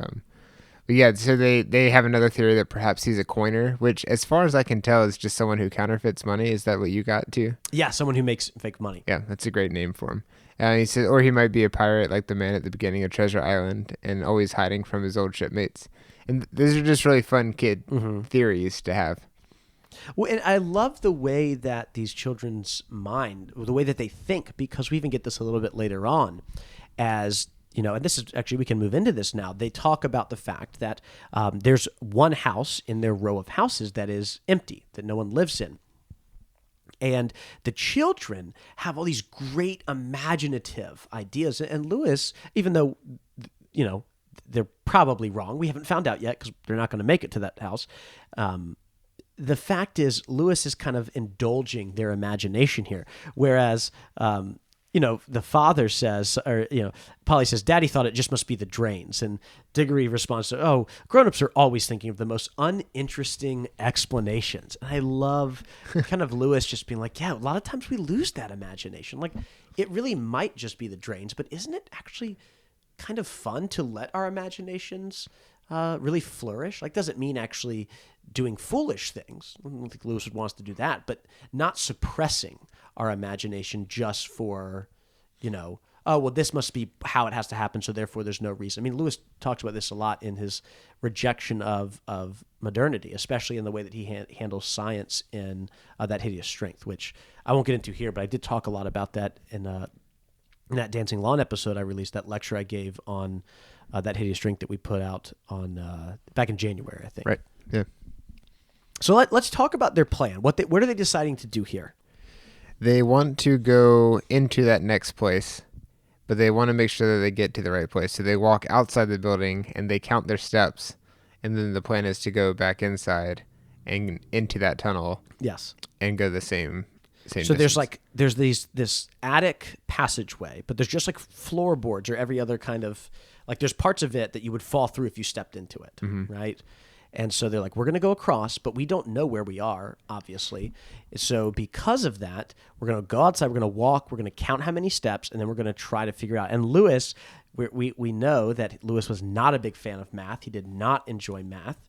But yeah, so they have another theory that perhaps he's a coiner, which, as far as I can tell, is just someone who counterfeits money. Is that what you got too? Yeah, someone who makes fake money. Yeah, that's a great name for him. And he said, or he might be a pirate like the man at the beginning of Treasure Island and always hiding from his old shipmates. And these are just really fun kid theories to have. Well, and I love the way that these children's mind, the way that they think, because we even get this a little bit later on as, you know, and this is actually, we can move into this now. They talk about the fact that there's one house in their row of houses that is empty, that no one lives in. And the children have all these great imaginative ideas. And Lewis, even though, they're probably wrong, we haven't found out yet because they're not going to make it to that house. The fact is, Lewis is kind of indulging their imagination here. Whereas, the father says, Polly says, Daddy thought it just must be the drains. And Diggory responds to, oh, grown-ups are always thinking of the most uninteresting explanations. And I love kind of Lewis just being like, yeah, a lot of times we lose that imagination. Like, it really might just be the drains, but isn't it actually kind of fun to let our imaginations really flourish? Like, doesn't mean actually doing foolish things. I don't think Lewis would want us to do that, but not suppressing our imagination just for, oh, well, this must be how it has to happen, so therefore there's no reason. I mean, Lewis talks about this a lot in his rejection of modernity, especially in the way that he handles science in That Hideous Strength, which I won't get into here, but I did talk a lot about that in that Dancing Lawn episode I released, that lecture I gave on That Hideous Strength that we put out on back in January, I think. Right, yeah. So let's talk about their plan. What are they deciding to do here? They want to go into that next place, but they want to make sure that they get to the right place. So they walk outside the building and they count their steps, and then the plan is to go back inside and into that tunnel. Yes. And go the same so distance. there's this attic passageway, but there's just like floorboards or every other kind of, like, there's parts of it that you would fall through if you stepped into it, right? And so they're like, we're going to go across, but we don't know where we are, obviously. So because of that, we're going to go outside, we're going to walk, we're going to count how many steps, and then we're going to try to figure out. And Lewis, we know that Lewis was not a big fan of math. He did not enjoy math.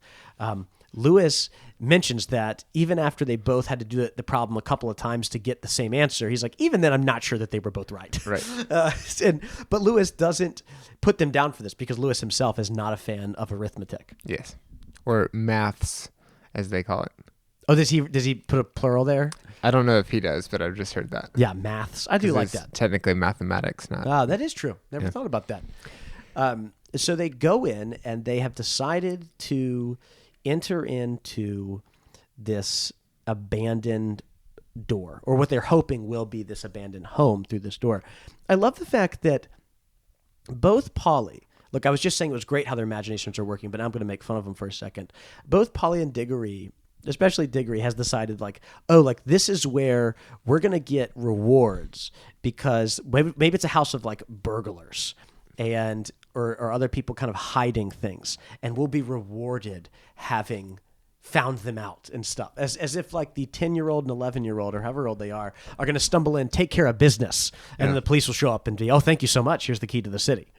Lewis mentions that even after they both had to do the problem a couple of times to get the same answer, he's like, even then, I'm not sure that they were both right. Right. But Lewis doesn't put them down for this because Lewis himself is not a fan of arithmetic. Yes. Or maths, as they call it. Oh, does he put a plural there? I don't know if he does, but I've just heard that. Yeah, maths. I do like that. Technically mathematics, not. Ah, that is true. Never thought about that. So they go in and they have decided to enter into this abandoned door, or what they're hoping will be this abandoned home through this door. I love the fact that both Polly, look, I was just saying it was great how their imaginations are working, but now I'm going to make fun of them for a second. Both Polly and Diggory, especially Diggory, has decided this is where we're going to get rewards because maybe it's a house of like burglars and or other people kind of hiding things, and we'll be rewarded having found them out and stuff, as if like the 10-year-old and 11-year-old or however old they are going to stumble in, take care of business, and then the police will show up and be, oh, thank you so much, here's the key to the city.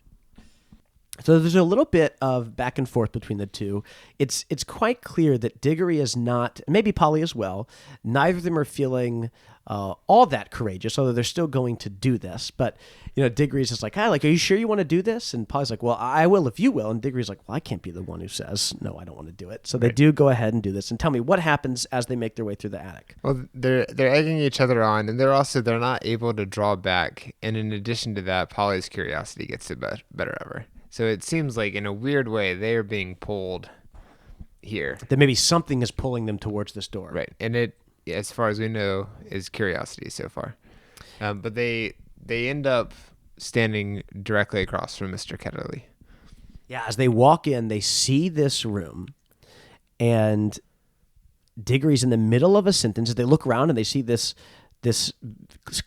So there's a little bit of back and forth between the two. It's quite clear that Diggory is not, maybe Polly as well, neither of them are feeling all that courageous, although they're still going to do this. But, Diggory's just like, are you sure you want to do this? And Polly's like, well, I will if you will. And Diggory's like, well, I can't be the one who says, no, I don't want to do it. So they do go ahead and do this. And tell me, what happens as they make their way through the attic? Well, they're egging each other on, and they're not able to draw back. And in addition to that, Polly's curiosity gets the better of her. So it seems like, in a weird way, they are being pulled here. That maybe something is pulling them towards this door. Right. And it, as far as we know, is curiosity so far. But they end up standing directly across from Mr. Ketterly. Yeah, as they walk in, they see this room, and Diggory's in the middle of a sentence. As they look around and they see this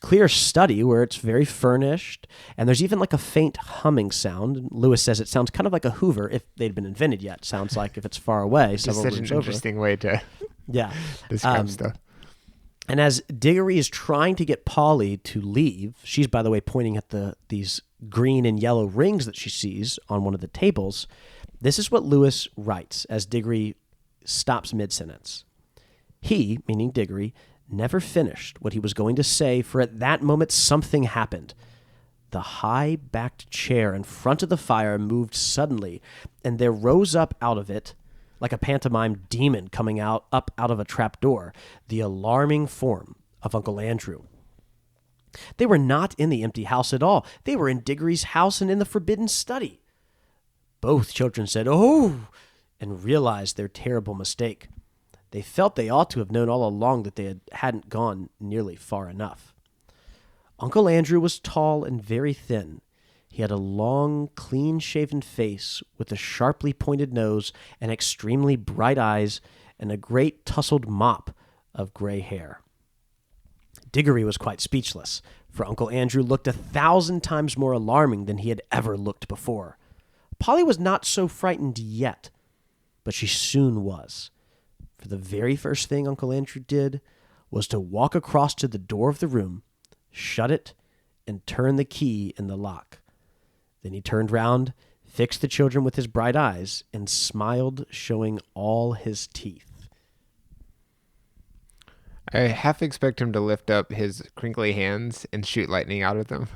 clear study where it's very furnished, and there's even like a faint humming sound. Lewis says it sounds kind of like a Hoover if they'd been invented yet. Sounds like if it's far away, several Just such rooms an over. interesting way to describe stuff. And as Diggory is trying to get Polly to leave, she's, by the way, pointing at these green and yellow rings that she sees on one of the tables. This is what Lewis writes as Diggory stops mid-sentence. He, meaning Diggory, never finished what he was going to say, for at that moment something happened. The high-backed chair in front of the fire moved suddenly, and there rose up out of it, like a pantomime demon coming up out of a trapdoor, the alarming form of Uncle Andrew. They were not in the empty house at all. They were in Diggory's house and in the forbidden study. Both children said, "Oh," and realized their terrible mistake. They felt they ought to have known all along that they hadn't gone nearly far enough. Uncle Andrew was tall and very thin. He had a long, clean-shaven face with a sharply pointed nose and extremely bright eyes and a great tousled mop of gray hair. Diggory was quite speechless, for Uncle Andrew looked 1,000 times more alarming than he had ever looked before. Polly was not so frightened yet, but she soon was. For the very first thing Uncle Andrew did was to walk across to the door of the room, shut it, and turn the key in the lock. Then he turned round, fixed the children with his bright eyes, and smiled, showing all his teeth. I half expect him to lift up his crinkly hands and shoot lightning out of them.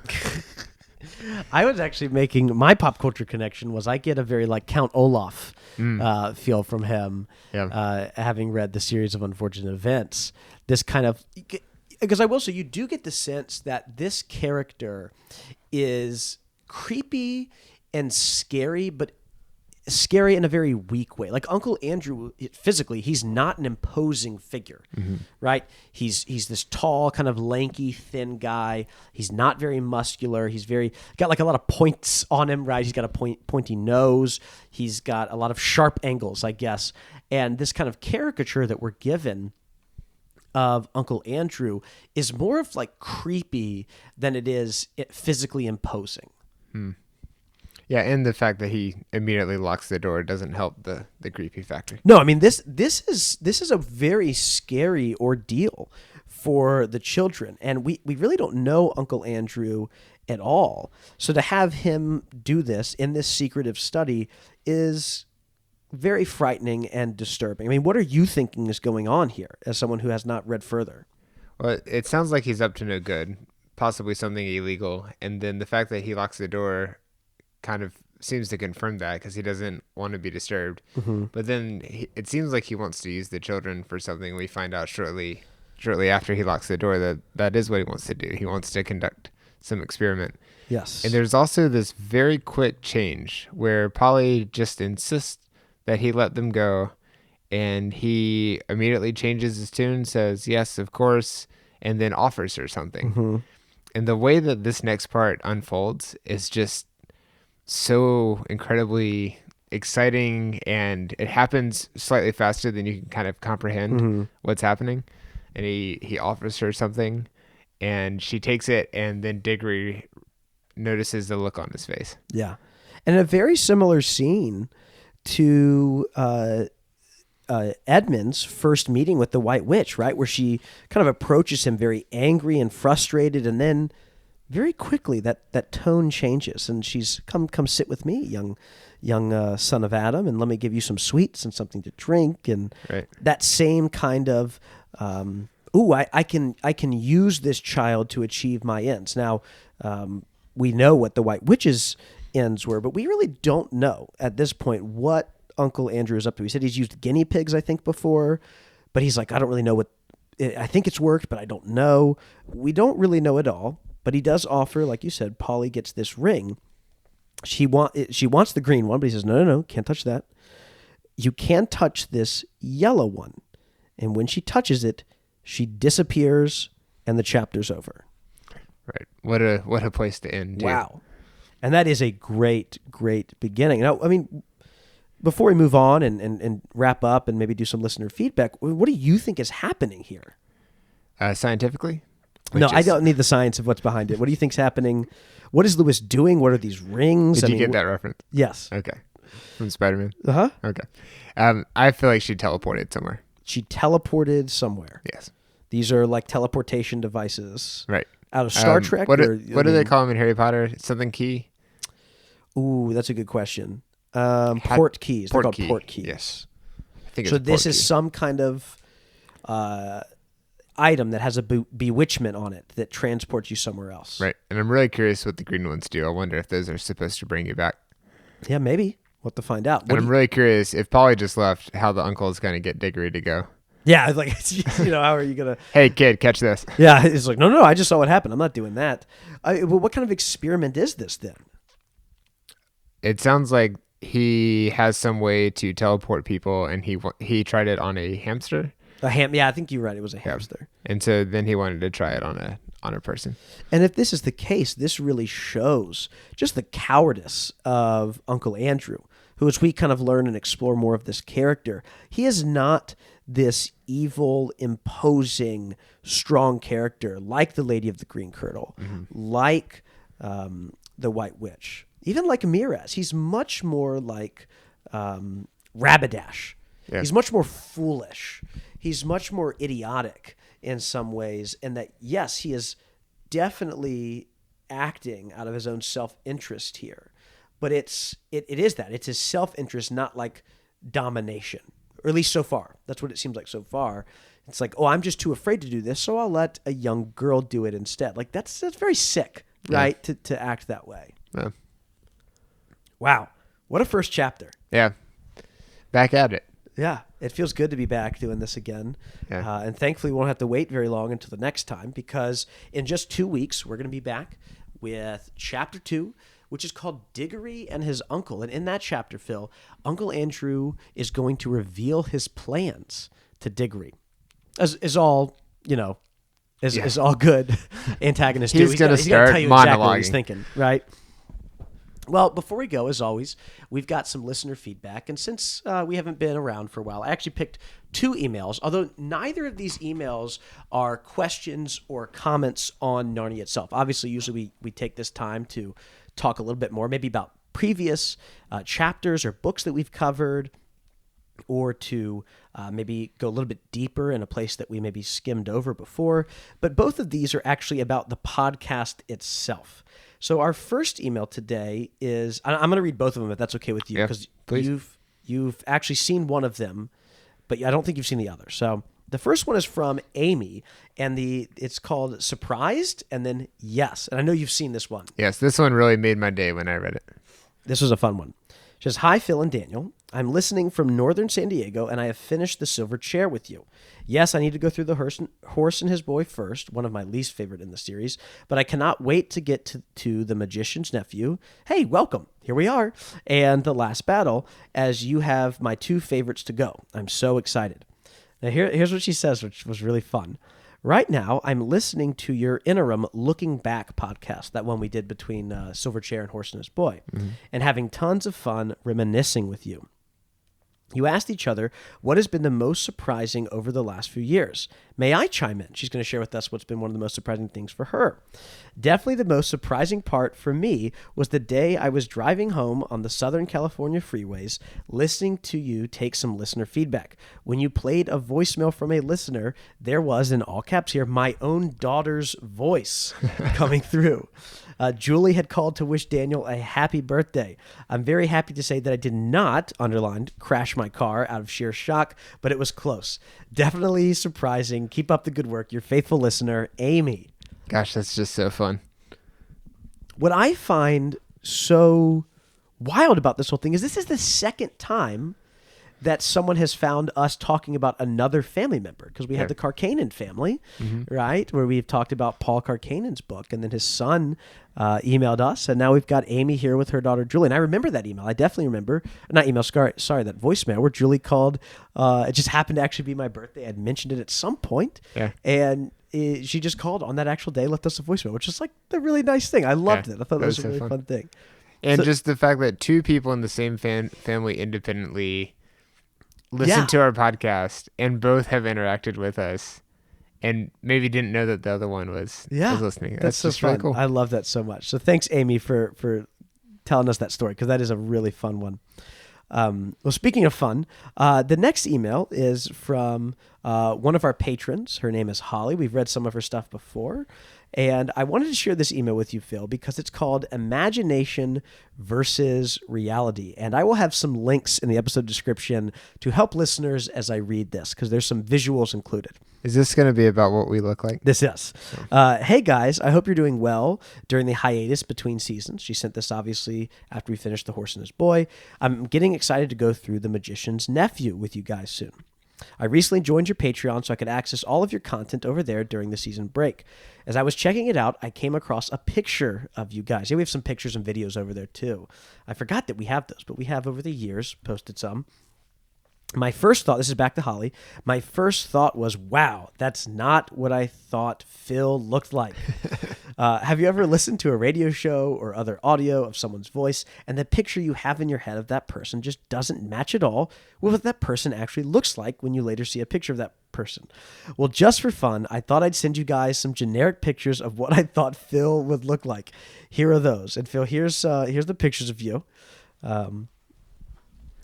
I was actually making my pop culture connection was I get a very like Count Olaf feel from him, having read the series of unfortunate events. This kind of, because I will say you do get the sense that this character is creepy and scary, but scary in a very weak way. Like Uncle Andrew, physically, he's not an imposing figure, right? He's this tall, kind of lanky, thin guy. He's not very muscular. He's got like a lot of points on him, right? He's got a pointy nose. He's got a lot of sharp angles, I guess. And this kind of caricature that we're given of Uncle Andrew is more of like creepy than it is physically imposing. Yeah, and the fact that he immediately locks the door doesn't help the creepy factor. No, I mean this is a very scary ordeal for the children, and we really don't know Uncle Andrew at all. So to have him do this in this secretive study is very frightening and disturbing. I mean, what are you thinking is going on here as someone who has not read further? Well, it sounds like he's up to no good, possibly something illegal, and then the fact that he locks the door kind of seems to confirm that because he doesn't want to be disturbed. But then it seems like he wants to use the children for something. We find out shortly after he locks the door that is what he wants to do. He wants to conduct some experiment. Yes. And there's also this very quick change where Polly just insists that he let them go, and he immediately changes his tune, says, yes, of course, and then offers her something. And the way that this next part unfolds is just so incredibly exciting, and it happens slightly faster than you can kind of comprehend what's happening. And he offers her something, and she takes it, and then Diggory notices the look on his face. Yeah. And a very similar scene to Edmund's first meeting with the White Witch, right? Where she kind of approaches him very angry and frustrated, and then very quickly that tone changes, and she's come sit with me, young son of Adam, and let me give you some sweets and something to drink, and that same kind of I can use this child to achieve my ends. Now we know what the White Witch's ends were, but we really don't know at this point what Uncle Andrew is up to. He said he's used guinea pigs, I think, before, but he's like, I don't really know what. I think it's worked, but I don't know. We don't really know at all. But he does offer, like you said, Polly gets this ring. She wants the green one, but he says, no, can't touch that. You can touch this yellow one. And when she touches it, she disappears and the chapter's over. Right. What a place to end. Too. Wow. And that is a great, great beginning. Now, I mean, before we move on and wrap up and maybe do some listener feedback, what do you think is happening here? Scientifically? No, I don't need the science of what's behind it. What do you think's happening? What is Lewis doing? What are these rings? Did you get that reference? Yes. Okay. From Spider-Man? Uh-huh. Okay. I feel like she teleported somewhere. She teleported somewhere. Yes. These are like teleportation devices. Right. Out of Star Trek? What do they call them in Harry Potter? Something key? Ooh, that's a good question. Port keys. They're called port keys. Yes. I think so this is some kind of item that has a bewitchment on it that transports you somewhere else. Right. And I'm really curious what the green ones do. I wonder if those are supposed to bring you back. Yeah, maybe. We'll have to find out. And I'm really curious if Polly just left, how the uncle is going to get Diggory to go. Yeah, like, how are you going to... Hey, kid, catch this. Yeah, it's like, no, I just saw what happened. I'm not doing that. Well, what kind of experiment is this then? It sounds like he has some way to teleport people, and he tried it on a hamster. Yeah, I think you're right. It was a hamster. And so then he wanted to try it on a person. And if this is the case, this really shows just the cowardice of Uncle Andrew, who, as we kind of learn and explore more of this character, he is not this evil, imposing, strong character like the Lady of the Green Kirtle, like the White Witch, even like Miraz. He's much more like Rabidash. Yeah. He's much more foolish. He's much more idiotic in some ways, and that, yes, he is definitely acting out of his own self-interest here. But it is that. It's his self-interest, not like domination, or at least so far. That's what it seems like so far. It's like, oh, I'm just too afraid to do this, so I'll let a young girl do it instead. Like, that's very sick, right, to act that way. Yeah. Wow. What a first chapter. Yeah. Back at it. Yeah, it feels good to be back doing this again. Yeah. And thankfully, we won't have to wait very long until the next time, because in just 2 weeks, we're going to be back with Chapter 2, which is called Diggory and His Uncle. And in that chapter, Phil, Uncle Andrew is going to reveal his plans to Diggory. As all, is all good antagonists do. He's going to start tell you monologuing. Exactly what he's thinking, right? Well, before we go, as always, we've got some listener feedback. And since we haven't been around for a while, I actually picked 2 emails, although neither of these emails are questions or comments on Narnia itself. Obviously, usually we take this time to talk a little bit more, maybe about previous chapters or books that we've covered, or to maybe go a little bit deeper in a place that we maybe skimmed over before. But both of these are actually about the podcast itself. So our first email today is, I'm going to read both of them if that's okay with you, because you've actually seen one of them, but I don't think you've seen the other. So the first one is from Amy, and it's called Surprised and then Yes. And I know you've seen this one. Yes, this one really made my day when I read it. This was a fun one. She says, "Hi, Phil and Daniel. I'm listening from northern San Diego, and I have finished The Silver Chair with you. Yes, I need to go through The Horse and His Boy first, one of my least favorite in the series, but I cannot wait to get to The Magician's Nephew. Hey, welcome. Here we are. And The Last Battle, as you have my 2 favorites to go. I'm so excited." Now, here's what she says, which was really fun. "Right now, I'm listening to your interim Looking Back podcast, that one we did between Silver Chair and Horse and His Boy, and having tons of fun reminiscing with you. You asked each other what has been the most surprising over the last few years. May I chime in?" She's going to share with us what's been one of the most surprising things for her. "Definitely the most surprising part for me was the day I was driving home on the Southern California freeways, listening to you take some listener feedback. When you played a voicemail from a listener, there was, in all caps here, my own daughter's voice coming through. Julie had called to wish Daniel a happy birthday. I'm very happy to say that I did not," underlined, "crash my car out of sheer shock, but it was close. Definitely surprising. Keep up the good work. Your faithful listener, Amy." Gosh, that's just so fun. What I find so wild about this whole thing is this is the second time that someone has found us talking about another family member, because we had the Karkanen family, right, where we've talked about Paul Karkanen's book, and then his son emailed us, and now we've got Amy here with her daughter Julie. And I remember that email. I definitely remember, not email, sorry, that voicemail where Julie called. It just happened to actually be my birthday. I'd mentioned it at some point, and she just called on that actual day, left us a voicemail, which is like the really nice thing. I loved it. I thought that was a really fun thing. And just the fact that 2 people in the same family independently listen to our podcast and both have interacted with us and maybe didn't know that the other one was listening. That's so just fun. Really cool. I love that so much. So thanks, Amy, for telling us that story, because that is a really fun one. Well, speaking of fun, the next email is from one of our patrons. Her name is Holly. We've read some of her stuff before. And I wanted to share this email with you, Phil, because it's called Imagination versus Reality. And I will have some links in the episode description to help listeners as I read this, because there's some visuals included. Is this going to be about what we look like? This is. Hey, guys, I hope you're doing well during the hiatus between seasons. She sent this, obviously, after we finished The Horse and His Boy. I'm getting excited to go through The Magician's Nephew with you guys soon. I recently joined your Patreon so I could access all of your content over there during the season break. As I was checking it out, I came across a picture of you guys. Yeah, we have some pictures and videos over there too. I forgot that we have those, but we have over the years posted some. My first thought, this is back to Holly, my first thought was, wow, that's not what I thought Phil looked like. Have you ever listened to a radio show or other audio of someone's voice, and the picture you have in your head of that person just doesn't match at all with what that person actually looks like when you later see a picture of that person? Well, just for fun, I thought I'd send you guys some generic pictures of what I thought Phil would look like. Here are those. And Phil, here's the pictures of you.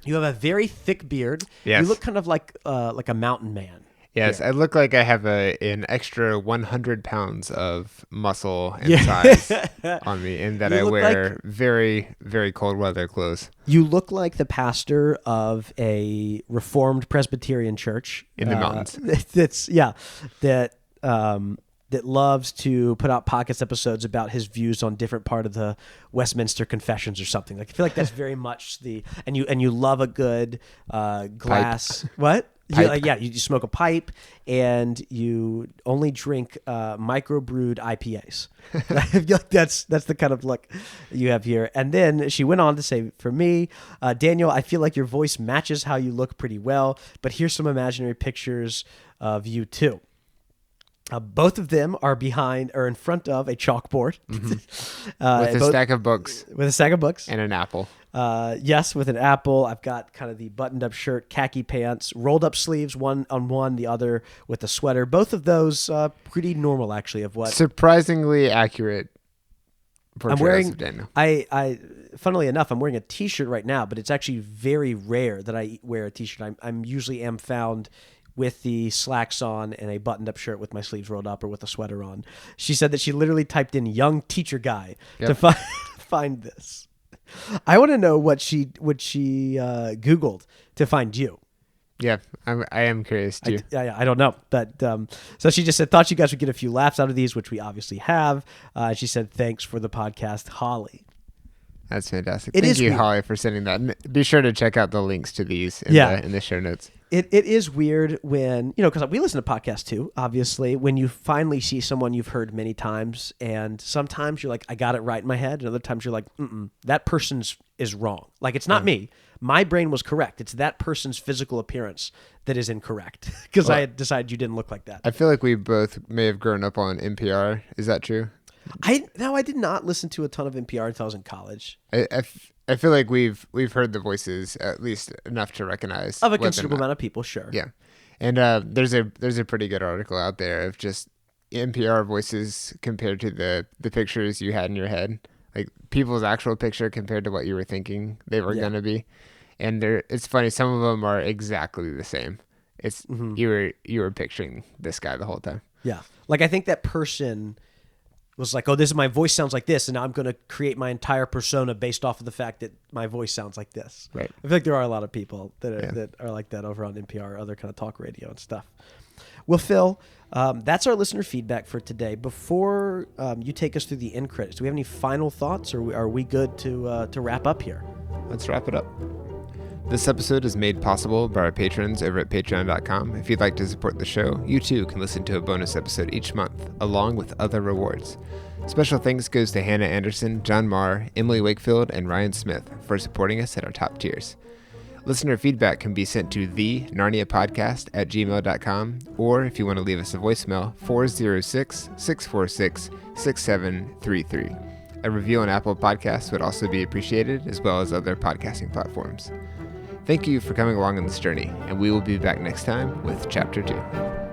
You have a very thick beard. Yes. You look kind of like a mountain man. Yes, Yeah. I look like I have an extra 100 pounds of muscle and size on me, and that You I look wear very, very cold weather clothes. You look like the pastor of a Reformed Presbyterian church In the mountains. That loves to put out podcast episodes about his views on different part of the Westminster Confessions or something. Like, I feel like that's very much and you love a good glass. Pipe. What? Pipe. You smoke a pipe and you only drink microbrewed IPAs. I feel like that's the kind of look you have here. And then she went on to say, for me, Daniel, I feel like your voice matches how you look pretty well, but here's some imaginary pictures of you too. Both of them are in front of a chalkboard. Mm-hmm. With a stack of books. With a stack of books. And an apple. Yes, with an apple. I've got kind of the buttoned up shirt, khaki pants, rolled up sleeves, one on one, the other with a sweater. Both of those pretty normal, actually, of what... Surprisingly accurate portrayals of Daniel. Funnily enough, I'm wearing a t-shirt right now, but it's actually very rare that I wear a t-shirt. I'm usually found with the slacks on and a buttoned-up shirt with my sleeves rolled up or with a sweater on. She said that she literally typed in "young teacher guy" to find this. I want to know what she Googled to find you. Yeah, I am curious too. I don't know. But so she just said, thought you guys would get a few laughs out of these, which we obviously have. She said, thanks for the podcast, Holly. That's fantastic. Thank you, Holly, for sending that. And be sure to check out the links to these in the show notes. It is weird when, because we listen to podcasts too, obviously, when you finally see someone you've heard many times, and sometimes you're like, I got it right in my head, and other times you're like, that person's is wrong. Like, it's not me. My brain was correct. It's that person's physical appearance that is incorrect, because I had decided you didn't look like that. I feel like we both may have grown up on NPR. Is that true? I did not listen to a ton of NPR until I was in college. I feel like we've heard the voices at least enough to recognize of a considerable amount of people, sure. Yeah, and there's a pretty good article out there of just NPR voices compared to the pictures you had in your head, like people's actual picture compared to what you were thinking they were gonna be, and it's funny. Some of them are exactly the same. It's you were picturing this guy the whole time. Yeah, like I think that person was like, oh, my voice sounds like this, and now I'm going to create my entire persona based off of the fact that my voice sounds like this. Right. I feel like there are a lot of people that are like that over on NPR or other kind of talk radio and stuff. Well, Phil, that's our listener feedback for today. Before you take us through the end credits, do we have any final thoughts, or are we good to wrap up here? Let's wrap it up. This episode is made possible by our patrons over at patreon.com. If you'd like to support the show, you too can listen to a bonus episode each month, along with other rewards. Special thanks goes to Hannah Anderson, John Marr, Emily Wakefield, and Ryan Smith for supporting us at our top tiers. Listener feedback can be sent to thenarniapodcast@gmail.com, or if you want to leave us a voicemail, 406-646-6733. A review on Apple Podcasts would also be appreciated, as well as other podcasting platforms. Thank you for coming along on this journey, and we will be back next time with Chapter 2.